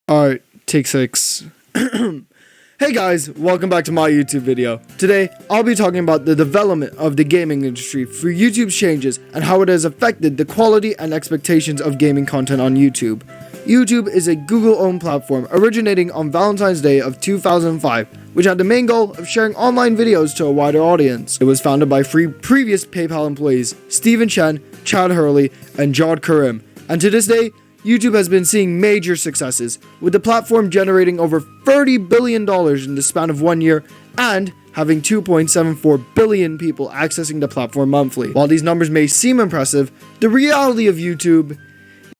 Alright, take 6. Hey guys, welcome back to my YouTube video. Today, I'll be talking about the development of the gaming industry through YouTube's changes and how it has affected the quality and expectations of gaming content on YouTube. YouTube is a Google-owned platform originating on Valentine's Day of 2005, which had the main goal of sharing online videos to a wider audience. It was founded by 3 previous PayPal employees, Stephen Chen, Chad Hurley, and Jawed Karim, and to this day, YouTube has been seeing major successes, with the platform generating over $30 billion in the span of 1 year and having 2.74 billion people accessing the platform monthly. While these numbers may seem impressive, the reality of YouTube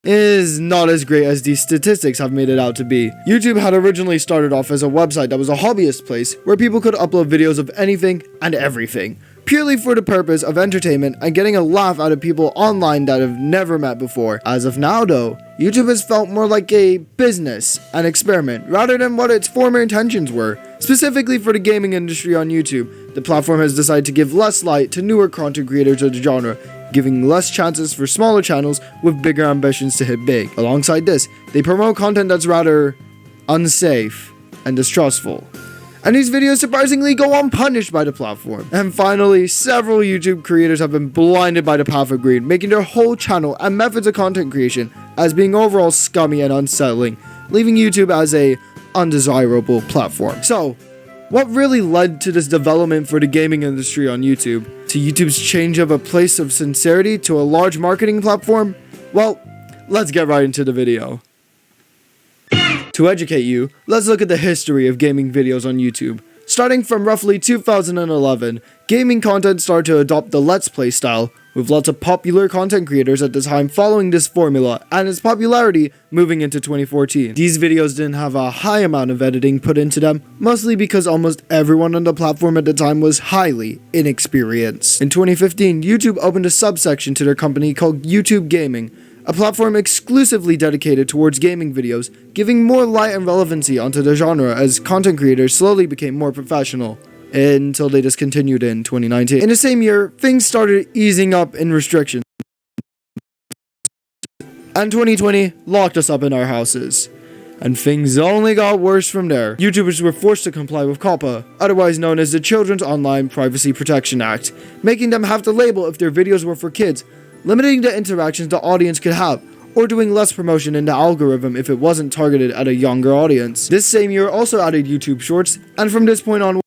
is not as great as these statistics have made it out to be. YouTube had originally started off as a website that was a hobbyist place where people could upload videos of anything and everything, purely for the purpose of entertainment and getting a laugh out of people online that have never met before. As of now though, YouTube has felt more like a business, an experiment, rather than what its former intentions were. Specifically for the gaming industry on YouTube, the platform has decided to give less light to newer content creators of the genre, giving less chances for smaller channels with bigger ambitions to hit big. Alongside this, they promote content that's rather unsafe and distrustful. And these videos surprisingly go unpunished by the platform. And finally, several YouTube creators have been blinded by the path of greed, making their whole channel and methods of content creation as being overall scummy and unsettling, leaving YouTube as a undesirable platform. So, what really led to this development for the gaming industry on YouTube? To YouTube's change of a place of sincerity to a large marketing platform? Well, let's get right into the video. To educate you, let's look at the history of gaming videos on YouTube. Starting from roughly 2011, gaming content started to adopt the Let's Play style, with lots of popular content creators at the time following this formula, and its popularity moving into 2014. These videos didn't have a high amount of editing put into them, mostly because almost everyone on the platform at the time was highly inexperienced. In 2015, YouTube opened a subsection to their company called YouTube Gaming, a platform exclusively dedicated towards gaming videos, giving more light and relevancy onto the genre as content creators slowly became more professional, until they discontinued in 2019. In the same year, things started easing up in restrictions, and 2020 locked us up in our houses. And things only got worse from there. YouTubers were forced to comply with COPPA, otherwise known as the Children's Online Privacy Protection Act, making them have to label if their videos were for kids, limiting the interactions the audience could have, or doing less promotion in the algorithm if it wasn't targeted at a younger audience. This same year also added YouTube Shorts, and from this point onwards,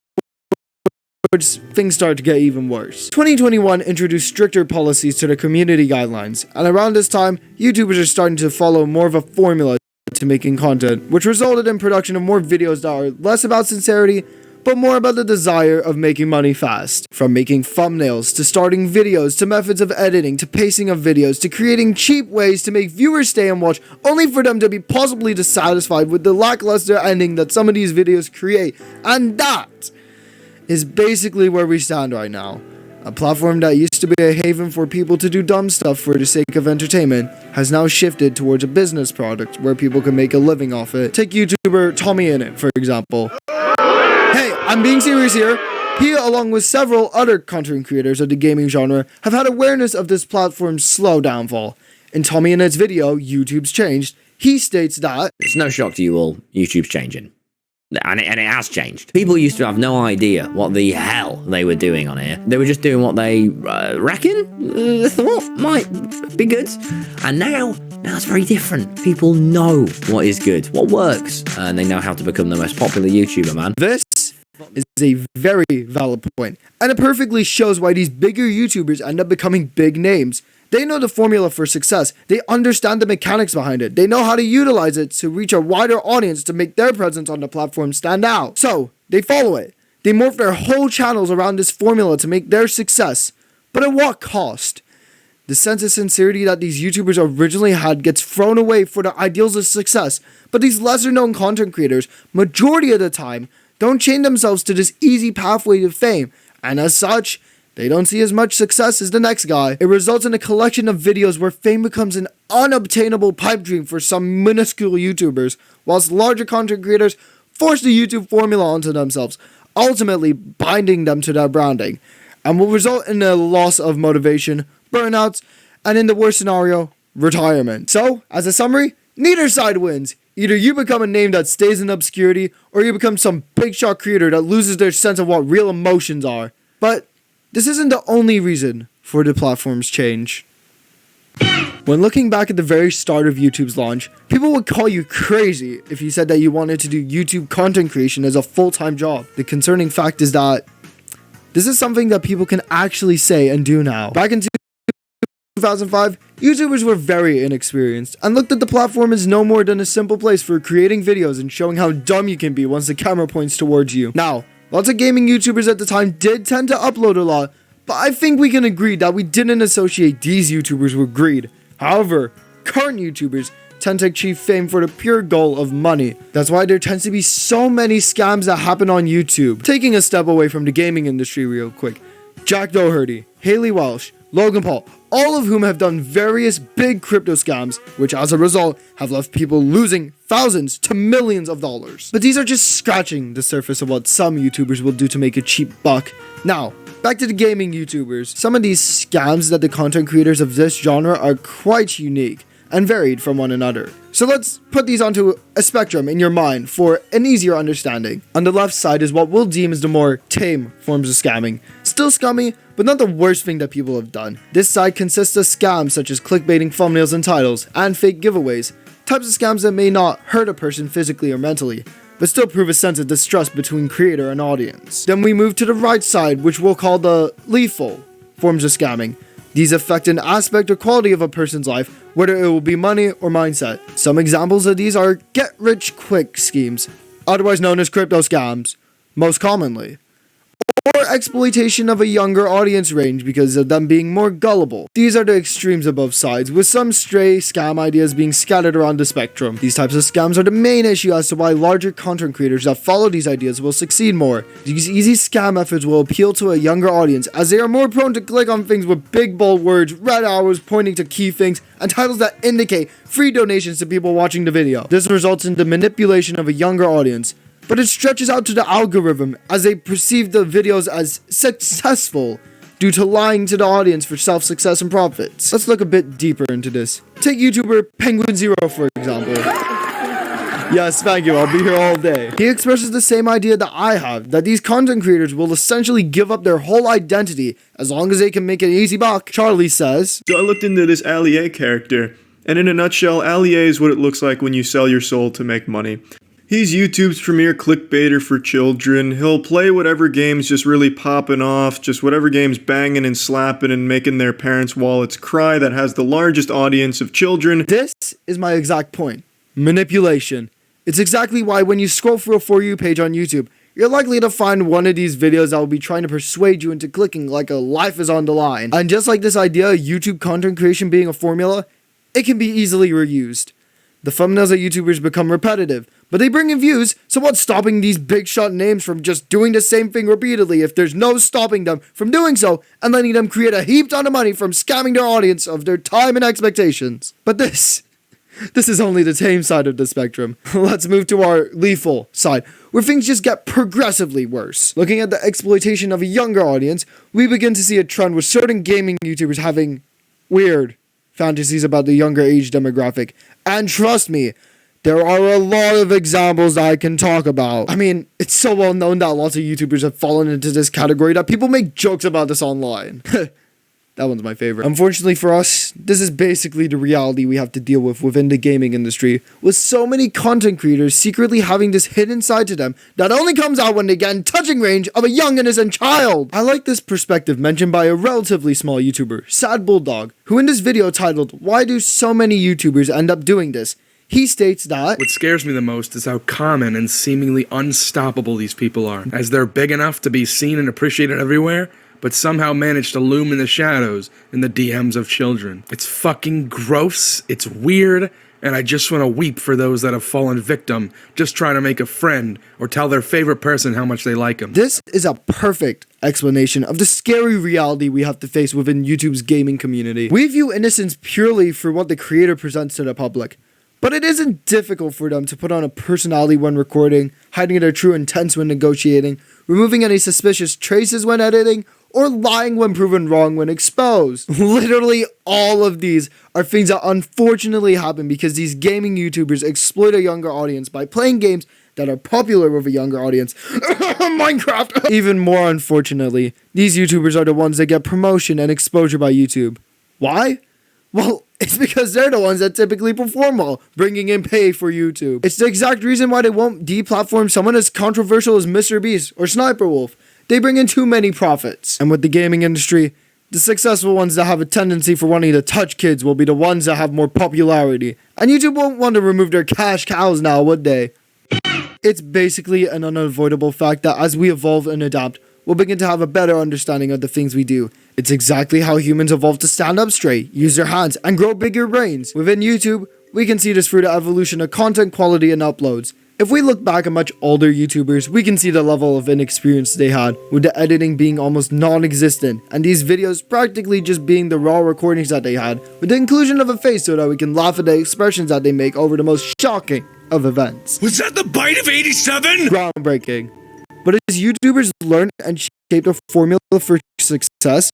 things started to get even worse. 2021 introduced stricter policies to the community guidelines, and around this time, YouTubers are starting to follow more of a formula to making content, which resulted in production of more videos that are less about sincerity, but more about the desire of making money fast. From making thumbnails, to starting videos, to methods of editing, to pacing of videos, to creating cheap ways to make viewers stay and watch, only for them to be possibly dissatisfied with the lackluster ending that some of these videos create. And that is basically where we stand right now. A platform that used to be a haven for people to do dumb stuff for the sake of entertainment has now shifted towards a business product where people can make a living off it. Take YouTuber TommyInnit, for example. Hey, I'm being serious here. He, along with several other content creators of the gaming genre, have had awareness of this platform's slow downfall. In TommyInnit's video, YouTube's Changed, he states that it's no shock to you all, YouTube's changing. And it has changed. People used to have no idea what the hell they were doing on here. They were just doing what they thought might be good. And now it's very different. People know what is good, what works, and they know how to become the most popular YouTuber, man. This is a very valid point, and it perfectly shows why these bigger YouTubers end up becoming big names. They know the formula for success, they understand the mechanics behind it, they know how to utilize it to reach a wider audience to make their presence on the platform stand out. So, they follow it. They morph their whole channels around this formula to make their success. But at what cost? The sense of sincerity that these YouTubers originally had gets thrown away for the ideals of success, but these lesser known content creators, majority of the time, don't chain themselves to this easy pathway to fame, and as such, they don't see as much success as the next guy. It results in a collection of videos where fame becomes an unobtainable pipe dream for some minuscule YouTubers, whilst larger content creators force the YouTube formula onto themselves, ultimately binding them to their branding, and will result in a loss of motivation, burnouts, and in the worst scenario, retirement. So, as a summary, neither side wins. Either you become a name that stays in obscurity, or you become some big shot creator that loses their sense of what real emotions are. But this isn't the only reason for the platform's change. When looking back at the very start of YouTube's launch, people would call you crazy if you said that you wanted to do YouTube content creation as a full-time job. The concerning fact is that this is something that people can actually say and do now. Back in 2005, YouTubers were very inexperienced and looked at the platform as no more than a simple place for creating videos and showing how dumb you can be once the camera points towards you. Now, lots of gaming YouTubers at the time did tend to upload a lot, but I think we can agree that we didn't associate these YouTubers with greed. However, current YouTubers tend to achieve fame for the pure goal of money. That's why there tends to be so many scams that happen on YouTube. Taking a step away from the gaming industry real quick, Jack Doherty, Haley Welsh, Logan Paul, all of whom have done various big crypto scams, which as a result have left people losing thousands to millions of dollars. But these are just scratching the surface of what some YouTubers will do to make a cheap buck. Now, back to the gaming YouTubers. Some of these scams that the content creators of this genre are quite unique and varied from one another. So let's put these onto a spectrum in your mind for an easier understanding. On the left side is what we'll deem as the more tame forms of scamming. Still scummy, but not the worst thing that people have done. This side consists of scams such as clickbaiting thumbnails and titles, and fake giveaways. Types of scams that may not hurt a person physically or mentally, but still prove a sense of distrust between creator and audience. Then we move to the right side, which we'll call the lethal forms of scamming. These affect an aspect or quality of a person's life, whether it will be money or mindset. Some examples of these are get-rich-quick schemes, otherwise known as crypto scams, most commonly, or exploitation of a younger audience range because of them being more gullible. These are the extremes of both sides, with some stray scam ideas being scattered around the spectrum. These types of scams are the main issue as to why larger content creators that follow these ideas will succeed more. These easy scam methods will appeal to a younger audience as they are more prone to click on things with big bold words, red arrows pointing to key things, and titles that indicate free donations to people watching the video. This results in the manipulation of a younger audience, but it stretches out to the algorithm as they perceive the videos as successful due to lying to the audience for self-success and profits. Let's look a bit deeper into this. Take YouTuber Penguin Zero for example. Yes, thank you, I'll be here all day. He expresses the same idea that I have, that these content creators will essentially give up their whole identity as long as they can make an easy buck. Charlie says, So I looked into this Allier character, and in a nutshell, Allier is what it looks like when you sell your soul to make money. He's YouTube's premier clickbaiter for children. He'll play whatever game's just really popping off, just whatever game's banging and slapping and making their parents' wallets cry that has the largest audience of children. this is my exact point. Manipulation. It's exactly why when you scroll through a For You page on YouTube, you're likely to find one of these videos that will be trying to persuade you into clicking like a life is on the line. And just like this idea of YouTube content creation being a formula, it can be easily reused. The thumbnails of YouTubers become repetitive, but they bring in views, so what's stopping these big shot names from just doing the same thing repeatedly if there's no stopping them from doing so and letting them create a heap ton of money from scamming their audience of their time and expectations? But this is only the tame side of the spectrum. Let's move to our lethal side, where things just get progressively worse. Looking at the exploitation of a younger audience, we begin to see a trend with certain gaming YouTubers having weird fantasies about the younger age demographic. And trust me, there are a lot of examples that I can talk about. I mean, it's so well known that lots of YouTubers have fallen into this category that people make jokes about this online. That one's my favorite. Unfortunately for us, this is basically the reality we have to deal with within the gaming industry, with so many content creators secretly having this hidden side to them that only comes out when they get in touching range of a young innocent child. I like this perspective mentioned by a relatively small YouTuber, Sad Bulldog, who in this video titled, "Why do so many YouTubers end up doing this?" He states that, What scares me the most is how common and seemingly unstoppable these people are, as they're big enough to be seen and appreciated everywhere, but somehow manage to loom in the shadows in the DMs of children. It's fucking gross, it's weird, and I just want to weep for those that have fallen victim just trying to make a friend or tell their favorite person how much they like them. this is a perfect explanation of the scary reality we have to face within YouTube's gaming community. We view innocence purely for what the creator presents to the public, but it isn't difficult for them to put on a personality when recording, hiding their true intents when negotiating, removing any suspicious traces when editing, or lying when proven wrong when exposed. Literally all of these are things that unfortunately happen because these gaming YouTubers exploit a younger audience by playing games that are popular with a younger audience. Minecraft! Even more unfortunately, these YouTubers are the ones that get promotion and exposure by YouTube. Why? Well, it's because they're the ones that typically perform well, bringing in pay for YouTube. It's the exact reason why they won't deplatform someone as controversial as MrBeast or Sniper Wolf. They bring in too many profits. And with the gaming industry, the successful ones that have a tendency for wanting to touch kids will be the ones that have more popularity. And YouTube won't want to remove their cash cows now, would they? It's basically an unavoidable fact that as we evolve and adapt, we'll begin to have a better understanding of the things we do. It's exactly how humans evolved to stand up straight, use their hands, and grow bigger brains. Within YouTube, we can see this through the evolution of content quality and uploads. If we look back at much older YouTubers, we can see the level of inexperience they had, with the editing being almost non-existent, and these videos practically just being the raw recordings that they had, with the inclusion of a face so that we can laugh at the expressions that they make over the most shocking of events. Was that the bite of 87? Groundbreaking. But as YouTubers learn and shape their formula for success,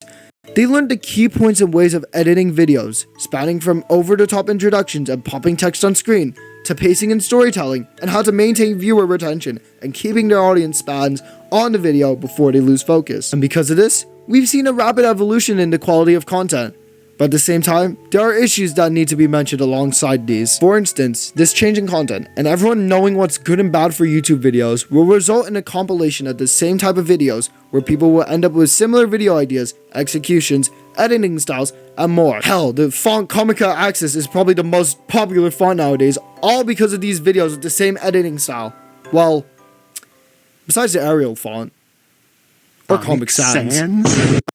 they learned the key points and ways of editing videos, spanning from over-the-top introductions and popping text on screen, to pacing and storytelling, and how to maintain viewer retention and keeping their audience spans on the video before they lose focus. And because of this, we've seen a rapid evolution in the quality of content. But at the same time, there are issues that need to be mentioned alongside these. For instance, this change in content, and everyone knowing what's good and bad for YouTube videos, will result in a compilation of the same type of videos, where people will end up with similar video ideas, executions, editing styles, and more. Hell, the font Comica Access is probably the most popular font nowadays, all because of these videos with the same editing style. Well, besides the Arial font. Or Comic Sans.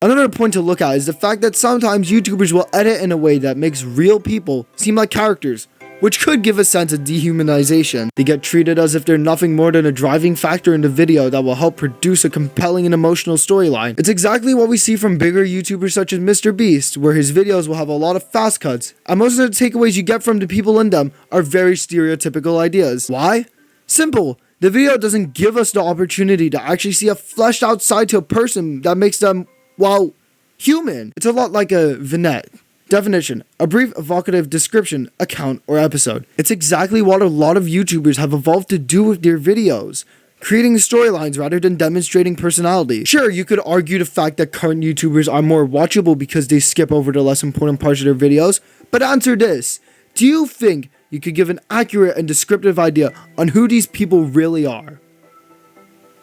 Another point to look at is the fact that sometimes YouTubers will edit in a way that makes real people seem like characters, which could give a sense of dehumanization. They get treated as if they're nothing more than a driving factor in the video that will help produce a compelling and emotional storyline. It's exactly what we see from bigger YouTubers such as MrBeast, where his videos will have a lot of fast cuts, and most of the takeaways you get from the people in them are very stereotypical ideas. Why? Simple. The video doesn't give us the opportunity to actually see a fleshed out side to a person that makes them, well, human. It's a lot like a vignette. Definition: a brief evocative description, account, or episode. It's exactly what a lot of YouTubers have evolved to do with their videos, creating storylines rather than demonstrating personality. Sure, you could argue the fact that current YouTubers are more watchable because they skip over the less important parts of their videos, but answer this: do you think you could give an accurate and descriptive idea on who these people really are?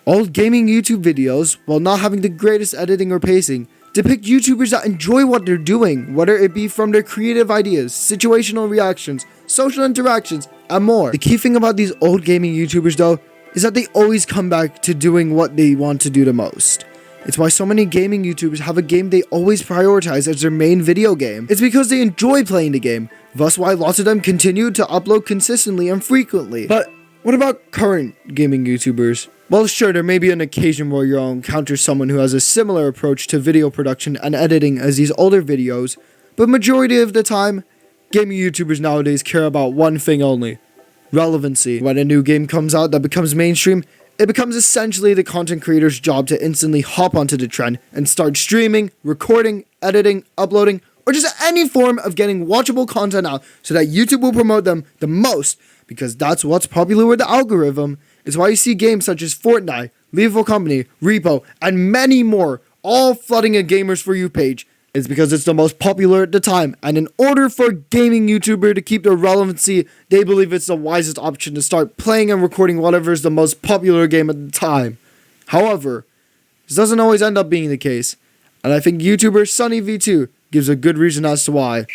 Old gaming YouTube videos, while not having the greatest editing or pacing, depict YouTubers that enjoy what they're doing, whether it be from their creative ideas, situational reactions, social interactions, and more. The key thing about these old gaming YouTubers though, is that they always come back to doing what they want to do the most. It's why so many gaming YouTubers have a game they always prioritize as their main video game. It's because they enjoy playing the game, thus why lots of them continue to upload consistently and frequently. But what about current gaming YouTubers? Well, sure, there may be an occasion where you'll encounter someone who has a similar approach to video production and editing as these older videos, but majority of the time, gaming YouTubers nowadays care about one thing only: relevancy. When a new game comes out that becomes mainstream, it becomes essentially the content creator's job to instantly hop onto the trend and start streaming, recording, editing, uploading, or just any form of getting watchable content out so that YouTube will promote them the most, because that's what's popular with the algorithm. It's why you see games such as Fortnite, Lethal Company, Repo, and many more all flooding a Gamers For You page. It's because it's the most popular at the time, and in order for a gaming YouTuber to keep their relevancy, they believe it's the wisest option to start playing and recording whatever is the most popular game at the time. However, this doesn't always end up being the case, and I think YouTuber SunnyV2 gives a good reason as to why.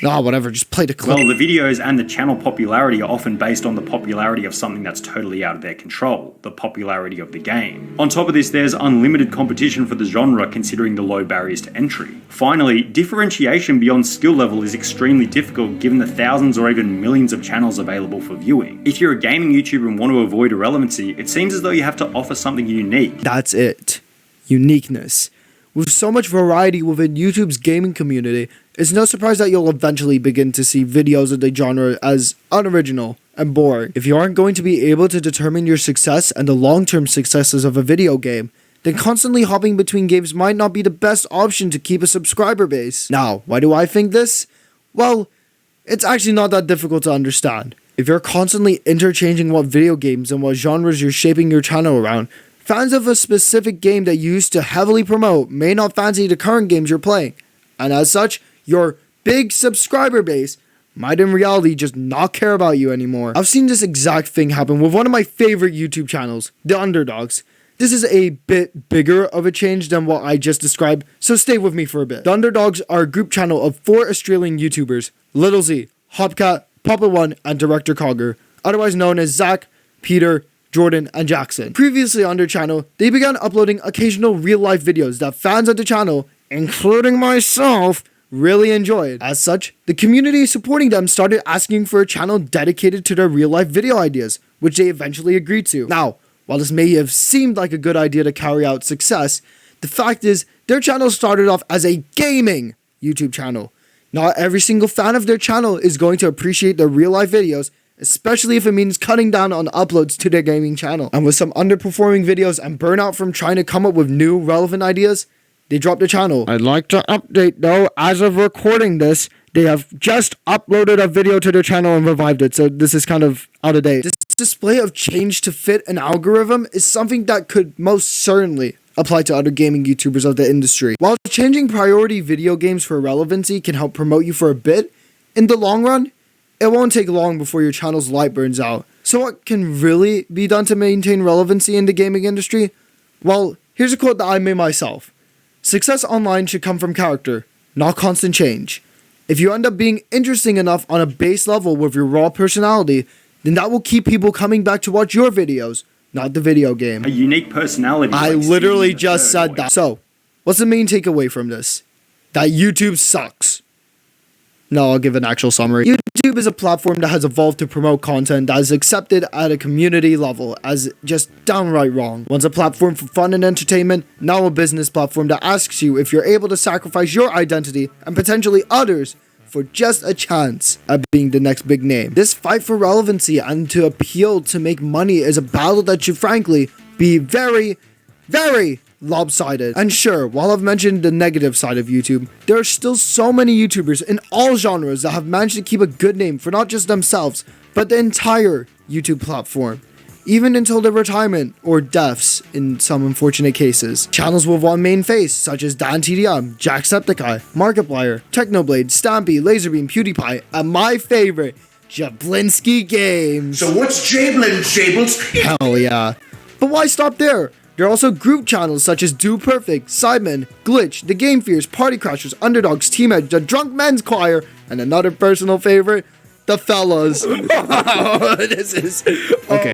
Nah, whatever, just play the clip. Well, the videos and the channel popularity are often based on the popularity of something that's totally out of their control, the popularity of the game. On top of this, there's unlimited competition for the genre considering the low barriers to entry. Finally, differentiation beyond skill level is extremely difficult given the thousands or even millions of channels available for viewing. If you're a gaming YouTuber and want to avoid irrelevancy, it seems as though you have to offer something unique. That's it. Uniqueness. With so much variety within YouTube's gaming community, it's no surprise that you'll eventually begin to see videos of the genre as unoriginal and boring. If you aren't going to be able to determine your success and the long-term successes of a video game, then constantly hopping between games might not be the best option to keep a subscriber base. Now, why do I think this? Well, it's actually not that difficult to understand. If you're constantly interchanging what video games and what genres you're shaping your channel around, fans of a specific game that you used to heavily promote may not fancy the current games you're playing, and as such, your big subscriber base might in reality just not care about you anymore. I've seen this exact thing happen with one of my favorite YouTube channels, The Underdogs. This is a bit bigger of a change than what I just described, so stay with me for a bit. The Underdogs are a group channel of 4 Australian YouTubers, Little Z, Hopcat, Papa1, and Director Cogger, otherwise known as Zach, Peter, Jordan, and Jackson. Previously on their channel, they began uploading occasional real-life videos that fans of the channel, including myself, really enjoyed. As such, the community supporting them started asking for a channel dedicated to their real-life video ideas, which they eventually agreed to. Now, while this may have seemed like a good idea to carry out success, the fact is their channel started off as a gaming YouTube channel. Not every single fan of their channel is going to appreciate their real-life videos, especially if it means cutting down on uploads to their gaming channel. And with some underperforming videos and burnout from trying to come up with new relevant ideas, they dropped the channel. I'd like to update though, as of recording this, they have just uploaded a video to their channel and revived it, so this is kind of out of date. This display of change to fit an algorithm is something that could most certainly apply to other gaming YouTubers of the industry. While changing priority video games for relevancy can help promote you for a bit, in the long run, it won't take long before your channel's light burns out. So what can really be done to maintain relevancy in the gaming industry? Well, here's a quote that I made myself. Success online should come from character, not constant change. If you end up being interesting enough on a base level with your raw personality, then that will keep people coming back to watch your videos, not the video game. A unique personality. I like literally Stephen the just Third said voice. that. So, what's the main takeaway from this? That YouTube sucks. No, I'll give an actual summary. YouTube is a platform that has evolved to promote content that is accepted at a community level as just downright wrong. Once a platform for fun and entertainment, now a business platform that asks you if you're able to sacrifice your identity and potentially others for just a chance at being the next big name. This fight for relevancy and to appeal to make money is a battle that should frankly be very, very lopsided. And sure, while I've mentioned the negative side of YouTube, there are still so many YouTubers in all genres that have managed to keep a good name for not just themselves, but the entire YouTube platform, even until their retirement or deaths in some unfortunate cases. Channels with one main face, such as DanTDM, Jacksepticeye, Markiplier, Technoblade, Stampy, Laserbeam, PewDiePie, and my favorite, Jablinski Games. So what's Jablin, Jables? Hell yeah. But why stop there? There are also group channels such as Do Perfect, Sidemen, Glitch, The Game Fears, Party Crashers, Underdogs, Team Edge, The Drunk Men's Choir, and another personal favorite, The Fellas. This is... Okay,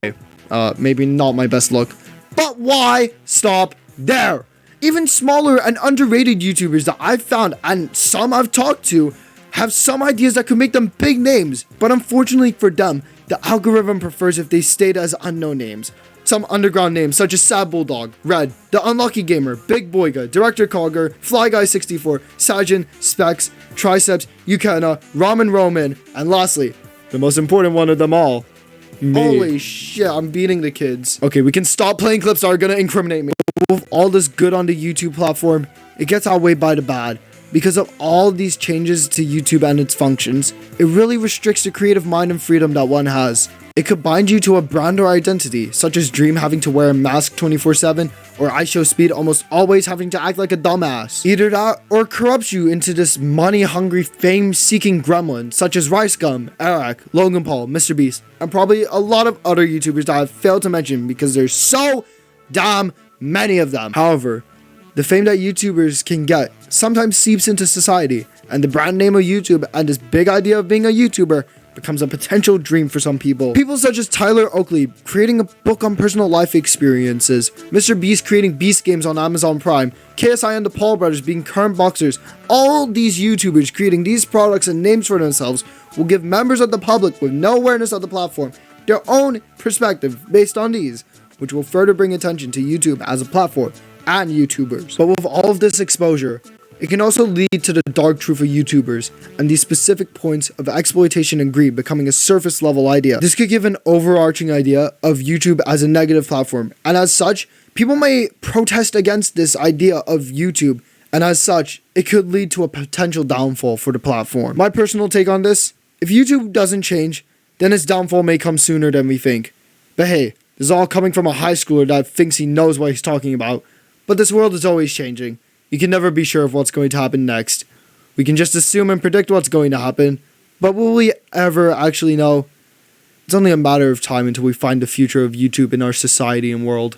maybe not my best look. But why stop there? Even smaller and underrated YouTubers that I've found and some I've talked to have some ideas that could make them big names, but unfortunately for them, the algorithm prefers if they stayed as unknown names. Some underground names such as Sad Bulldog, Red, The Unlucky Gamer, Big Boyga, Director Cogger, Fly Guy 64, Sajin, Specs, Triceps, Yukena, Ramen Roman, and lastly, the most important one of them all, me. Holy shit, I'm beating the kids. Okay, we can stop playing clips that are gonna incriminate me. With all this good on the YouTube platform, it gets outweighed by the bad. Because of all these changes to YouTube and its functions, it really restricts the creative mind and freedom that one has. It could bind you to a brand or identity, such as Dream having to wear a mask 24/7, or IShowSpeed almost always having to act like a dumbass. Either that, or corrupts you into this money-hungry, fame-seeking gremlin, such as Rice Gum, Eric, Logan Paul, MrBeast, and probably a lot of other YouTubers that I've failed to mention because there's so damn many of them. However, the fame that YouTubers can get sometimes seeps into society, and the brand name of YouTube and this big idea of being a YouTuber becomes a potential dream for some people. People such as Tyler Oakley creating a book on personal life experiences, MrBeast creating Beast Games on Amazon Prime, KSI and the Paul Brothers being current boxers. All these YouTubers creating these products and names for themselves will give members of the public with no awareness of the platform their own perspective based on these, which will further bring attention to YouTube as a platform and YouTubers. But with all of this exposure, it can also lead to the dark truth of YouTubers and these specific points of exploitation and greed becoming a surface level idea. This could give an overarching idea of YouTube as a negative platform, and as such, People may protest against this idea of YouTube, and as such, it could lead to a potential downfall for the platform. My personal take on this, if YouTube doesn't change, then its downfall may come sooner than we think. But hey, this is all coming from a high schooler that thinks he knows what he's talking about. But this world is always changing. You can never be sure of what's going to happen next. We can just assume and predict what's going to happen. But will we ever actually know? It's only a matter of time until we find the future of YouTube in our society and world.